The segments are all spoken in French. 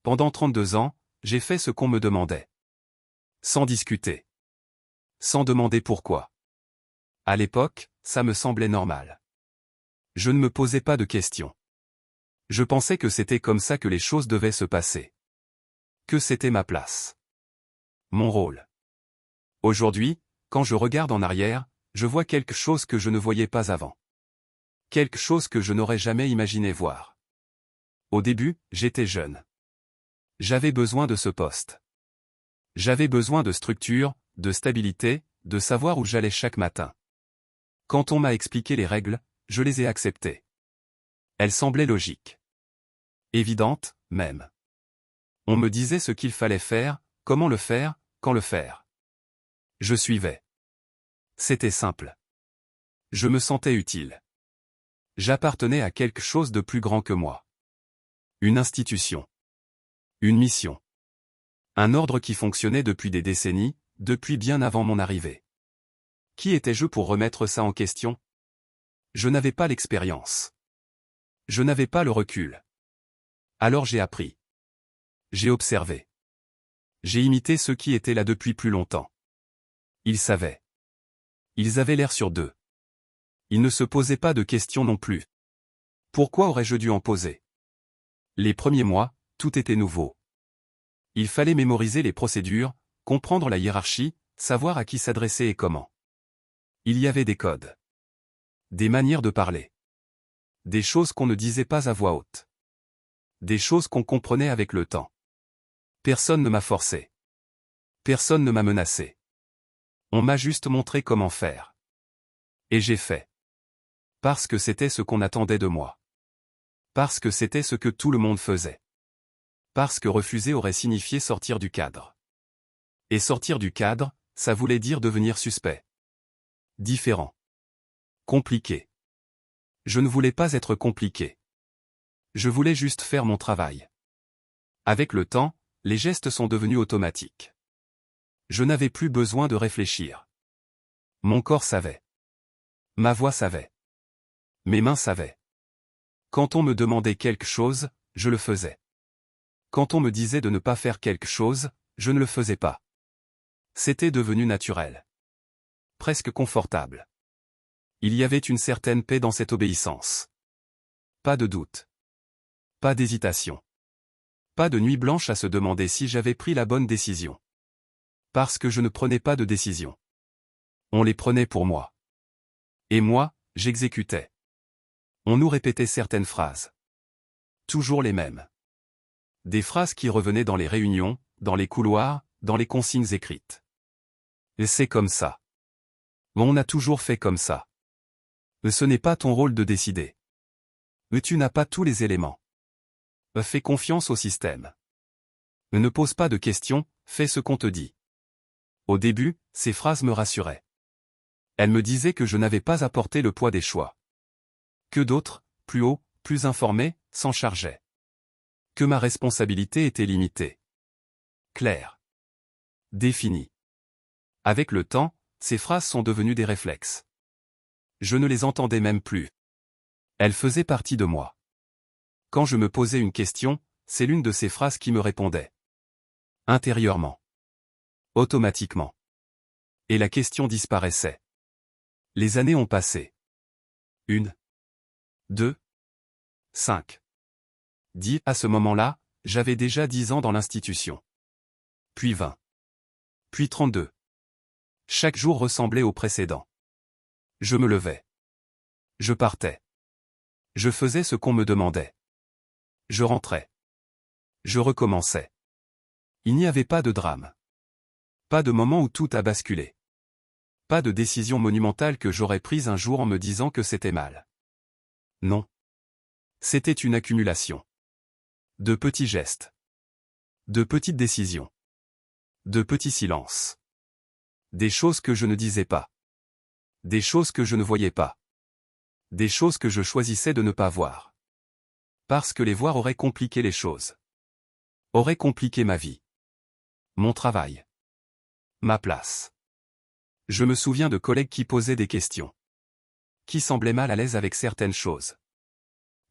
Pendant 32 ans, j'ai fait ce qu'on me demandait. Sans discuter. Sans demander pourquoi. À l'époque, ça me semblait normal. Je ne me posais pas de questions. Je pensais que c'était comme ça que les choses devaient se passer. Que c'était ma place. Mon rôle. Aujourd'hui, quand je regarde en arrière, je vois quelque chose que je ne voyais pas avant. Quelque chose que je n'aurais jamais imaginé voir. Au début, j'étais jeune. J'avais besoin de ce poste. J'avais besoin de structure, de stabilité, de savoir où j'allais chaque matin. Quand on m'a expliqué les règles, je les ai acceptées. Elles semblaient logiques. Évidentes, même. On me disait ce qu'il fallait faire, comment le faire, quand le faire. Je suivais. C'était simple. Je me sentais utile. J'appartenais à quelque chose de plus grand que moi. Une institution. Une mission. Un ordre qui fonctionnait depuis des décennies, depuis bien avant mon arrivée. Qui étais-je pour remettre ça en question? Je n'avais pas l'expérience. Je n'avais pas le recul. Alors j'ai appris. J'ai observé. J'ai imité ceux qui étaient là depuis plus longtemps. Ils savaient. Ils avaient l'air sûrs d'eux. Ils ne se posaient pas de questions non plus. Pourquoi aurais-je dû en poser? Les premiers mois, tout était nouveau. Il fallait mémoriser les procédures, comprendre la hiérarchie, savoir à qui s'adresser et comment. Il y avait des codes. Des manières de parler. Des choses qu'on ne disait pas à voix haute. Des choses qu'on comprenait avec le temps. Personne ne m'a forcé. Personne ne m'a menacé. On m'a juste montré comment faire. Et j'ai fait. Parce que c'était ce qu'on attendait de moi. Parce que c'était ce que tout le monde faisait. Parce que refuser aurait signifié sortir du cadre. Et sortir du cadre, ça voulait dire devenir suspect. Différent. Compliqué. Je ne voulais pas être compliqué. Je voulais juste faire mon travail. Avec le temps, les gestes sont devenus automatiques. Je n'avais plus besoin de réfléchir. Mon corps savait. Ma voix savait. Mes mains savaient. Quand on me demandait quelque chose, je le faisais. Quand on me disait de ne pas faire quelque chose, je ne le faisais pas. C'était devenu naturel. Presque confortable. Il y avait une certaine paix dans cette obéissance. Pas de doute. Pas d'hésitation. Pas de nuit blanche à se demander si j'avais pris la bonne décision. Parce que je ne prenais pas de décision. On les prenait pour moi. Et moi, j'exécutais. On nous répétait certaines phrases. Toujours les mêmes. Des phrases qui revenaient dans les réunions, dans les couloirs, dans les consignes écrites. Et c'est comme ça. On a toujours fait comme ça. Ce n'est pas ton rôle de décider. Tu n'as pas tous les éléments. Fais confiance au système. Ne pose pas de questions, fais ce qu'on te dit. Au début, ces phrases me rassuraient. Elles me disaient que je n'avais pas à porter le poids des choix. Que d'autres, plus hauts, plus informés, s'en chargeaient. Que ma responsabilité était limitée. Claire. Définie. Avec le temps, ces phrases sont devenues des réflexes. Je ne les entendais même plus. Elles faisaient partie de moi. Quand je me posais une question, c'est l'une de ces phrases qui me répondait. Intérieurement. Automatiquement. Et la question disparaissait. Les années ont passé. 1, 2, 5. 10. À ce moment-là, j'avais déjà 10 ans dans l'institution. Puis 20. Puis 32. Chaque jour ressemblait au précédent. Je me levais. Je partais. Je faisais ce qu'on me demandait. Je rentrais. Je recommençais. Il n'y avait pas de drame. Pas de moment où tout a basculé. Pas de décision monumentale que j'aurais prise un jour en me disant que c'était mal. Non. C'était une accumulation. De petits gestes. De petites décisions. De petits silences. Des choses que je ne disais pas. Des choses que je ne voyais pas. Des choses que je choisissais de ne pas voir. Parce que les voir aurait compliqué les choses. Aurait compliqué ma vie. Mon travail. Ma place. Je me souviens de collègues qui posaient des questions. Qui semblaient mal à l'aise avec certaines choses.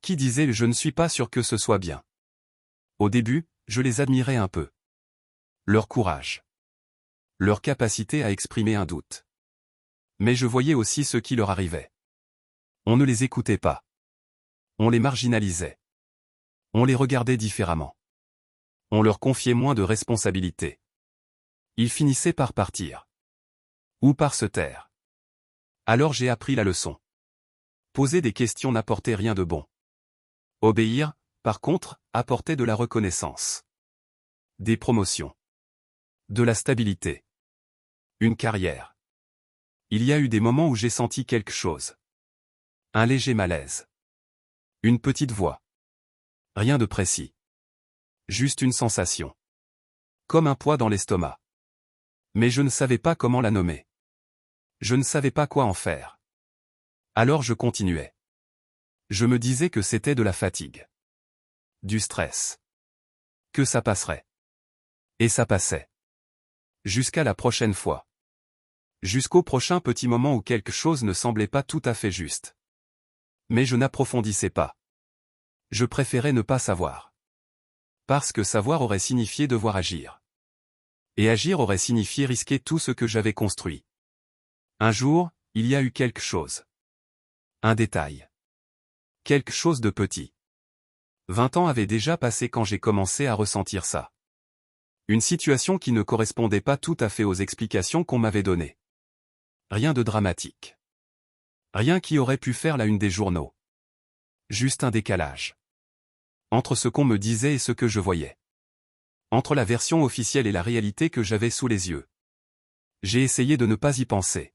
Qui disaient « je ne suis pas sûr que ce soit bien ». Au début, Je les admirais un peu. Leur courage. Leur capacité à exprimer un doute. Mais je voyais aussi ce qui leur arrivait. On ne les écoutait pas. On les marginalisait. On les regardait différemment. On leur confiait moins de responsabilités. Ils finissaient par partir. Ou par se taire. Alors j'ai appris la leçon. Poser des questions n'apportait rien de bon. Obéir, par contre, apportait de la reconnaissance. Des promotions. De la stabilité. Une carrière. Il y a eu des moments où j'ai senti quelque chose. Un léger malaise. Une petite voix. Rien de précis. Juste une sensation. Comme un poids dans l'estomac. Mais je ne savais pas comment la nommer. Je ne savais pas quoi en faire. Alors je continuais. Je me disais que c'était de la fatigue. Du stress. Que ça passerait. Et ça passait. Jusqu'à la prochaine fois. Jusqu'au prochain petit moment où quelque chose ne semblait pas tout à fait juste. Mais je n'approfondissais pas. Je préférais ne pas savoir. Parce que savoir aurait signifié devoir agir. Et agir aurait signifié risquer tout ce que j'avais construit. Un jour, il y a eu quelque chose. Un détail. Quelque chose de petit. 20 ans avaient déjà passé quand j'ai commencé à ressentir ça. Une situation qui ne correspondait pas tout à fait aux explications qu'on m'avait données. Rien de dramatique. Rien qui aurait pu faire la une des journaux. Juste un décalage. Entre ce qu'on me disait et ce que je voyais. Entre la version officielle et la réalité que j'avais sous les yeux. J'ai essayé de ne pas y penser.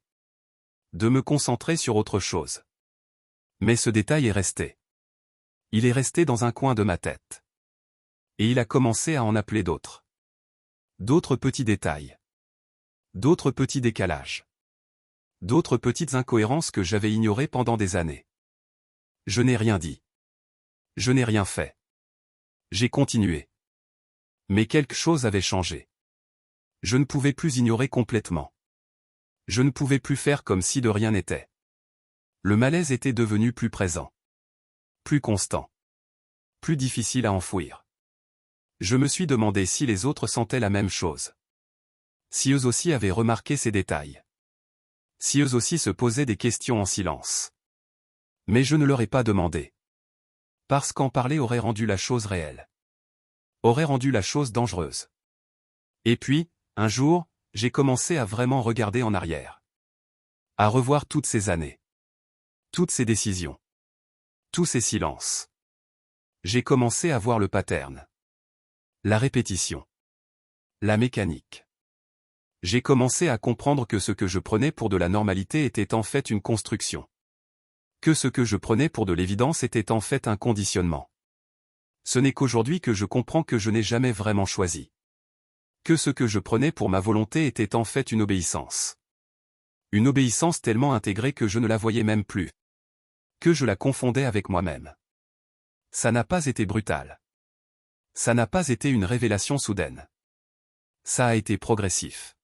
De me concentrer sur autre chose. Mais ce détail est resté. Il est resté dans un coin de ma tête. Et il a commencé à en appeler d'autres. D'autres petits détails. D'autres petits décalages. D'autres petites incohérences que j'avais ignorées pendant des années. Je n'ai rien dit. Je n'ai rien fait. J'ai continué. Mais quelque chose avait changé. Je ne pouvais plus ignorer complètement. Je ne pouvais plus faire comme si de rien n'était. Le malaise était devenu plus présent. Plus constant. Plus difficile à enfouir. Je me suis demandé si les autres sentaient la même chose. Si eux aussi avaient remarqué ces détails. Si eux aussi se posaient des questions en silence. Mais je ne leur ai pas demandé. Parce qu'en parler aurait rendu la chose réelle. Aurait rendu la chose dangereuse. Et puis, un jour, j'ai commencé à vraiment regarder en arrière. À revoir toutes ces années. Toutes ces décisions. Tous ces silences. J'ai commencé à voir le pattern. La répétition. La mécanique. J'ai commencé à comprendre que ce que je prenais pour de la normalité était en fait une construction. Que ce que je prenais pour de l'évidence était en fait un conditionnement. Ce n'est qu'aujourd'hui que je comprends que je n'ai jamais vraiment choisi. Que ce que je prenais pour ma volonté était en fait une obéissance. Une obéissance tellement intégrée que je ne la voyais même plus. Que je la confondais avec moi-même. Ça n'a pas été brutal. Ça n'a pas été une révélation soudaine. Ça a été progressif.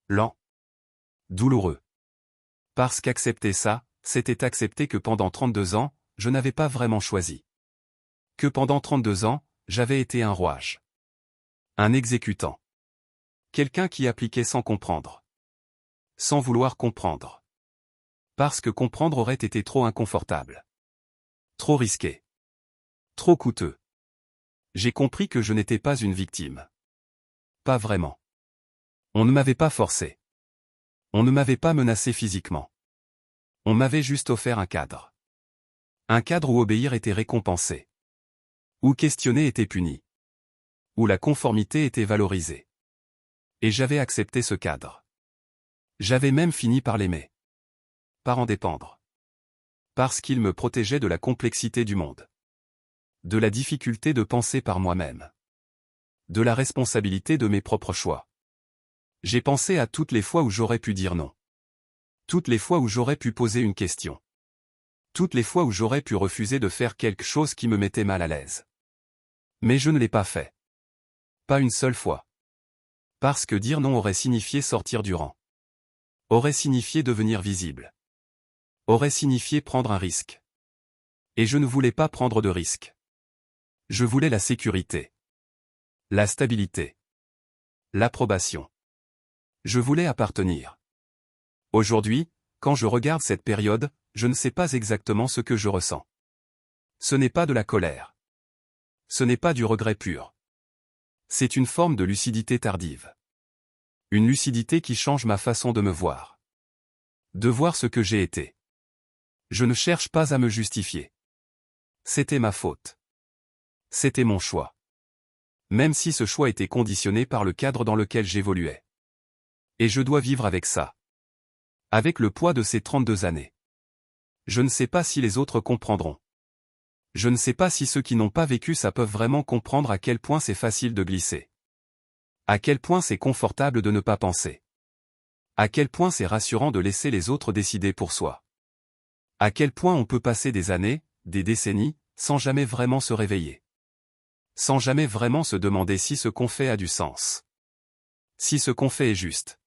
Lent. Douloureux. Parce qu'accepter ça, c'était accepter que pendant 32 ans, je n'avais pas vraiment choisi. Que pendant 32 ans, j'avais été un rouage. Un exécutant. Quelqu'un qui appliquait sans comprendre. Sans vouloir comprendre. Parce que comprendre aurait été trop inconfortable. Trop risqué. Trop coûteux. J'ai compris que je n'étais pas une victime. Pas vraiment. On ne m'avait pas forcé. On ne m'avait pas menacé physiquement. On m'avait juste offert un cadre. Un cadre où obéir était récompensé. Où questionner était puni. Où la conformité était valorisée. Et j'avais accepté ce cadre. J'avais même fini par l'aimer. Par en dépendre. Parce qu'il me protégeait de la complexité du monde. De la difficulté de penser par moi-même. De la responsabilité de mes propres choix. J'ai pensé à toutes les fois où j'aurais pu dire non. Toutes les fois où j'aurais pu poser une question. Toutes les fois où j'aurais pu refuser de faire quelque chose qui me mettait mal à l'aise. Mais je ne l'ai pas fait. Pas une seule fois. Parce que dire non aurait signifié sortir du rang. Aurait signifié devenir visible. Aurait signifié prendre un risque. Et je ne voulais pas prendre de risque. Je voulais la sécurité. La stabilité. L'approbation. Je voulais appartenir. Aujourd'hui, quand je regarde cette période, je ne sais pas exactement ce que je ressens. Ce n'est pas de la colère. Ce n'est pas du regret pur. C'est une forme de lucidité tardive. Une lucidité qui change ma façon de me voir. De voir ce que j'ai été. Je ne cherche pas à me justifier. C'était ma faute. C'était mon choix. Même si ce choix était conditionné par le cadre dans lequel j'évoluais. Et je dois vivre avec ça. Avec le poids de ces 32 années. Je ne sais pas si les autres comprendront. Je ne sais pas si ceux qui n'ont pas vécu ça peuvent vraiment comprendre à quel point c'est facile de glisser. À quel point c'est confortable de ne pas penser. À quel point c'est rassurant de laisser les autres décider pour soi. À quel point on peut passer des années, des décennies, sans jamais vraiment se réveiller. Sans jamais vraiment se demander si ce qu'on fait a du sens. Si ce qu'on fait est juste.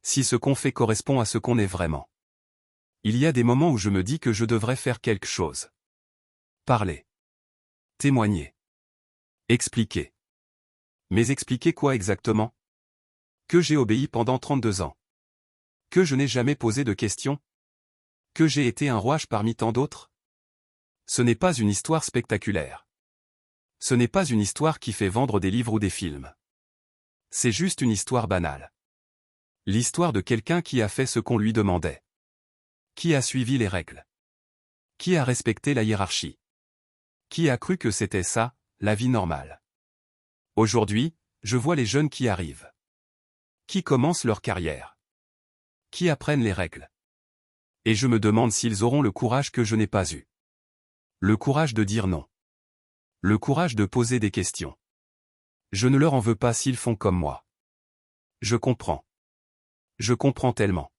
Si ce qu'on fait correspond à ce qu'on est vraiment. Il y a des moments où je me dis que je devrais faire quelque chose. Parler. Témoigner. Expliquer. Mais expliquer quoi exactement? Que j'ai obéi pendant 32 ans. Que je n'ai jamais posé de questions. Que j'ai été un rouage parmi tant d'autres. Ce n'est pas une histoire spectaculaire. Ce n'est pas une histoire qui fait vendre des livres ou des films. C'est juste une histoire banale. L'histoire de quelqu'un qui a fait ce qu'on lui demandait. Qui a suivi les règles. Qui a respecté la hiérarchie. Qui a cru que c'était ça, la vie normale. Aujourd'hui, je vois les jeunes qui arrivent. Qui commencent leur carrière. Qui apprennent les règles. Et je me demande s'ils auront le courage que je n'ai pas eu. Le courage de dire non. Le courage de poser des questions. Je ne leur en veux pas s'ils font comme moi. Je comprends. Je comprends tellement.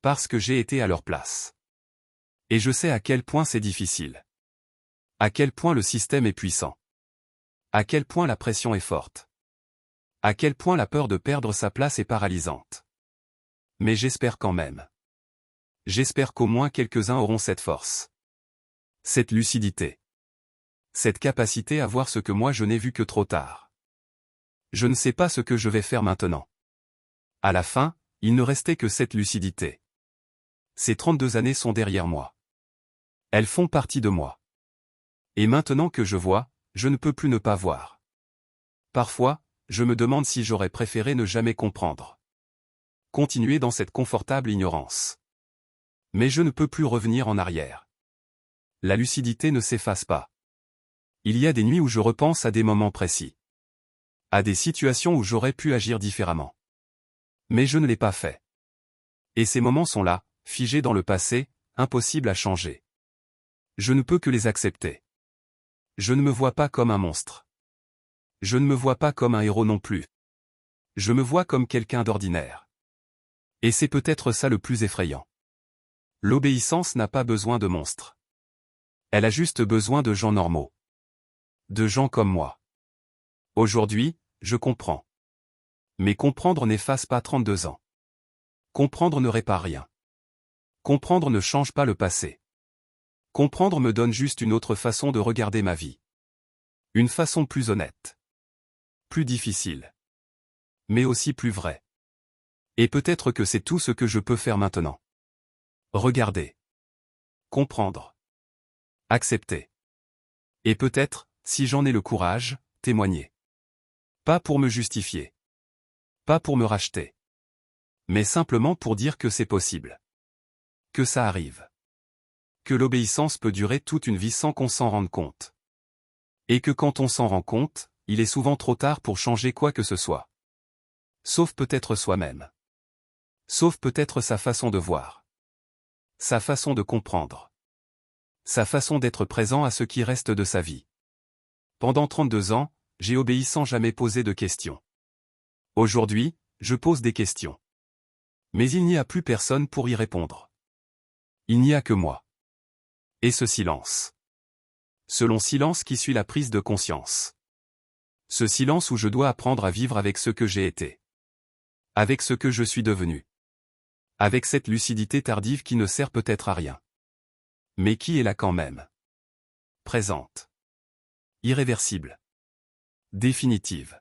Parce que j'ai été à leur place. Et je sais à quel point c'est difficile. À quel point le système est puissant. À quel point la pression est forte. À quel point la peur de perdre sa place est paralysante. Mais j'espère quand même. J'espère qu'au moins quelques-uns auront cette force. Cette lucidité. Cette capacité à voir ce que moi je n'ai vu que trop tard. Je ne sais pas ce que je vais faire maintenant. À la fin, il ne restait que cette lucidité. Ces 32 années sont derrière moi. Elles font partie de moi. Et maintenant que je vois, je ne peux plus ne pas voir. Parfois, je me demande si j'aurais préféré ne jamais comprendre. Continuer dans cette confortable ignorance. Mais je ne peux plus revenir en arrière. La lucidité ne s'efface pas. Il y a des nuits où je repense à des moments précis. À des situations où j'aurais pu agir différemment. Mais je ne l'ai pas fait. Et ces moments sont là, figés dans le passé, impossibles à changer. Je ne peux que les accepter. Je ne me vois pas comme un monstre. Je ne me vois pas comme un héros non plus. Je me vois comme quelqu'un d'ordinaire. Et c'est peut-être ça le plus effrayant. L'obéissance n'a pas besoin de monstres. Elle a juste besoin de gens normaux. De gens comme moi. Aujourd'hui, je comprends. Mais comprendre n'efface pas 32 ans. Comprendre ne répare rien. Comprendre ne change pas le passé. Comprendre me donne juste une autre façon de regarder ma vie. Une façon plus honnête. Plus difficile. Mais aussi plus vraie. Et peut-être que c'est tout ce que je peux faire maintenant. Regarder. Comprendre. Accepter. Et peut-être, si j'en ai le courage, témoigner. Pas pour me justifier. Pas pour me racheter. Mais simplement pour dire que c'est possible. Que ça arrive. Que l'obéissance peut durer toute une vie sans qu'on s'en rende compte. Et que quand on s'en rend compte, il est souvent trop tard pour changer quoi que ce soit. Sauf peut-être soi-même. Sauf peut-être sa façon de voir. Sa façon de comprendre. Sa façon d'être présent à ce qui reste de sa vie. Pendant 32 ans, j'ai obéi sans jamais poser de questions. Aujourd'hui, je pose des questions. Mais il n'y a plus personne pour y répondre. Il n'y a que moi. Et ce silence. Ce long silence qui suit la prise de conscience. Ce silence où je dois apprendre à vivre avec ce que j'ai été. Avec ce que je suis devenu. Avec cette lucidité tardive qui ne sert peut-être à rien. Mais qui est là quand même. Présente. Irréversible. Définitive.